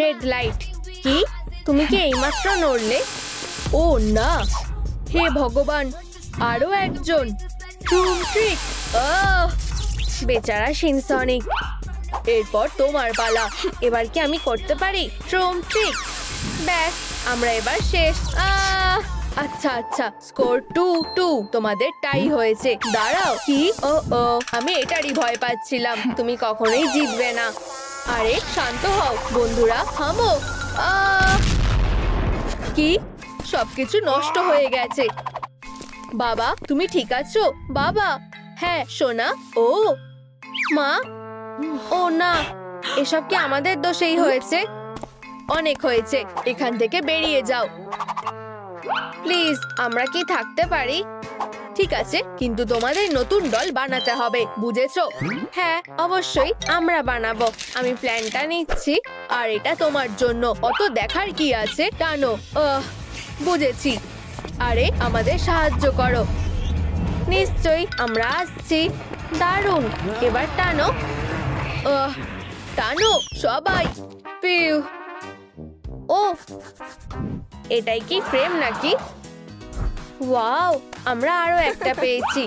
Red light. কি, তুমি কি এইমাত্র নড়লে? ও না, হে ভগবান, আরো একজন। ট্রুম ট্রিক। বেচারা সিনসনিক। এরপর তোমার পালা। এবার কি আমি করতে পারি ট্রুম ট্রিক? ব্যাস, আমরা এবার শেষ। আচ্ছা আচ্ছা, স্কোর 2-2। তোমাদের টাই হয়েছে। দাঁড়াও, কি? ও ও, আমি এটারই ভয় পাচ্ছিলাম। তুমি কখনোই জিতবে না। আরে শান্ত হও বন্ধুরা, থামো। কি, সবকিছু নষ্ট হয়ে গেছে। বাবা, তুমি ঠিক আছো? বাবা। হ্যাঁ সোনা। ও মা। ও না, এসব কি আমাদের দোষেই হয়েছে? অনেক হয়েছে, এখান থেকে বেরিয়ে যাও প্লিজ। আমরা কি থাকতে পারি? ঠিক আছে, কিন্তু তোমাদের নতুন দল বানাতে হবে, বুঝেছো? হ্যাঁ অবশ্যই, আমরা বানাবো। আমি প্ল্যানটা নিচ্ছি। আর এটা তোমার জন্য। অত দেখার কি আছে, টানো। বুঝেছি। আরে আমাদের সাহায্য করো। নিশ্চয়ই, আমরা আসছি। দারুণ, এবার টানো। টানো সবাই। পিউ। ও, এটাই কি ফ্রেম নাকি? ওয়াও, আমরা আরো একটা পেয়েছি।